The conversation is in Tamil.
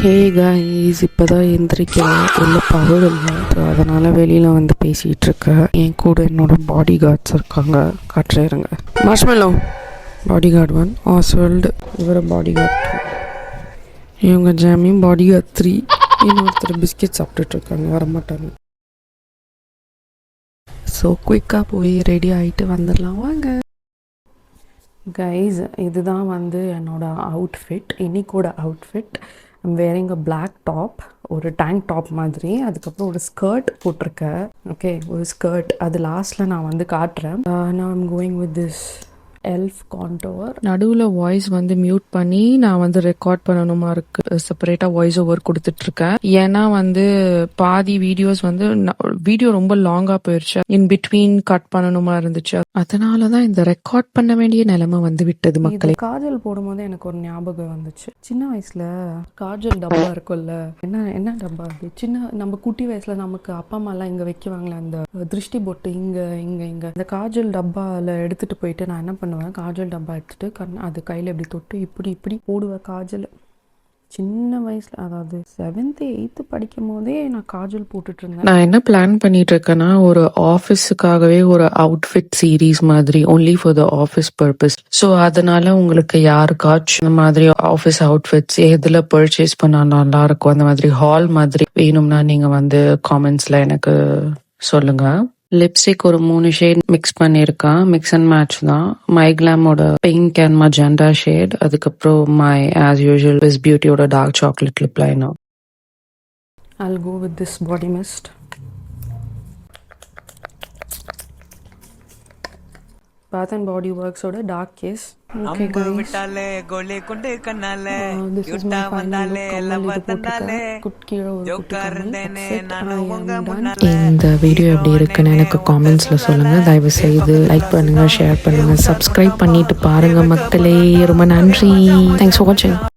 ஹே காய்ஸ், இப்போ தான் எந்திரிக்கிறேன். உள்ள பவர் இல்லை, ஸோ அதனால் வெளியில் வந்து பேசிகிட்டு இருக்கேன். என் கூட என்னோட பாடி கார்ட்ஸ் இருக்காங்க, காட்டுறேருங்க. மார்ஷ்மெல்லோ பாடி கார்டு 1, ஆஸ்வல்டு இவர பாடி கார்டு 2, இவங்க ஜாமியும் பாடி கார்டு 3, இன்னொருத்தர் பிஸ்கெட் சாப்பிட்டுட்ருக்காங்க, வரமாட்டாங்க. ஸோ குயிக்காக போய் ரெடி ஆகிட்டு வந்துடலாம் வாங்க. கைஸ், இதுதான் வந்து என்னோட அவுட்ஃபிட், இன்னைக்கோட outfit. I'm wearing a black top, ஒரு டேங்க் டாப் மாதிரி. அதுக்கப்புறம் ஒரு ஸ்கர்ட் போட்டிருக்கேன். ஓகே, ஒரு ஸ்கர்ட், அது லாஸ்ட்டில் நான் வந்து காட்டுறேன். நான் I'm going with this elf contour. நடுவில் வாய்ஸ் வந்து மியூட் பண்ணி நான் வந்து ரெக்கார்ட் பண்ணணுமா இருக்கு. செப்பரேட்டாக வாய்ஸ் ஓவர் கொடுத்துட்ருக்கேன். ஏன்னா வந்து பாதி வீடியோஸ் வந்து வீடியோ ரொம்ப லாங்காக போயிடுச்சு, இன் பிட்வீன் கட் பண்ணணுமா இருந்துச்சு. அதனால தான் இந்த ரெக்கார்ட் பண்ண வேண்டிய நிலைமை வந்து விட்டது மக்களே. காஜல் போடும்போது எனக்கு ஒரு ஞாபகம் வந்துச்சு. சின்ன வயசுல காஜல் டப்பா இருக்கும்ல, என்ன டப்பா அது, சின்ன நம்ம குட்டி வயசுல நமக்கு அப்பா அம்மாலாம் இங்கே வைக்குவாங்களே அந்த திருஷ்டி பொட்டு, இங்கே இந்த காஜல் டப்பாவில் எடுத்துகிட்டு போயிட்டு நான் என்ன பண்ணுவேன், காஜல் டப்பா எடுத்துட்டு அது கையில் இப்படி தொட்டு இப்படி போடுவேன் காஜல். சின்ன வயசுல, அதாவது 7th 8th படிக்கும் போதே நான் காஜல் போட்டுட்டு இருந்தேன். நான் என்ன பிளான் பண்ணிட்டு இருக்கேன்னா, ஒரு ஆஃபீஸுக்காகவே ஒரு அவுட்ஃபிட் சீரீஸ் மாதிரி, only for the office purpose. So அதனால உங்களுக்கு யாருக்காச்சும் இந்த மாதிரி ஆஃபீஸ் அவுட்ஃபிட்ஸ் எதுல பர்ச்சேஸ் பண்ணா நல்லா இருக்கும், அந்த மாதிரி ஹால் மாதிரி வேணும்னா நீங்க வந்து காமெண்ட்ஸ்ல எனக்கு சொல்லுங்க. லிப்ஸ்டிக் ஒரு 3 ஷேட் மிக்ஸ் பண்ணியிருக்கேன், மிக்ஸ் அண்ட் மேட்ச் தான். மை கிளாமோட பிங்க் அண்ட் மஜெண்டா ஷேட், அதுக்கப்புறம் மை ஆஸ் யூஷுவல் விஸ் பியூட்டியோட dark chocolate lip liner. I'll go with this body mist. Bath and Body Works ஓட டார்க் கேஸ். Okay guys, விட்டாலே கோலே கொண்டு கண்ணாலே யுட்டா வந்தாலே லவ தந்தாலே குட்கியோ ஜோக்கர்ந்தேனே நானு உங்க முன்னாலே. இந்த வீடியோ எப்படி இருக்குன்னு எனக்கு காமெண்ட்ஸ்ல சொல்லுங்க. தயவு செய்து லைக் பண்ணுங்க, ஷேர் பண்ணுங்க, சப்ஸ்கிரைப் பண்ணிட்டு பாருங்க மக்களே. ரொம்ப நன்றி. தேங்க்ஸ் ஃபார் வாட்சிங்.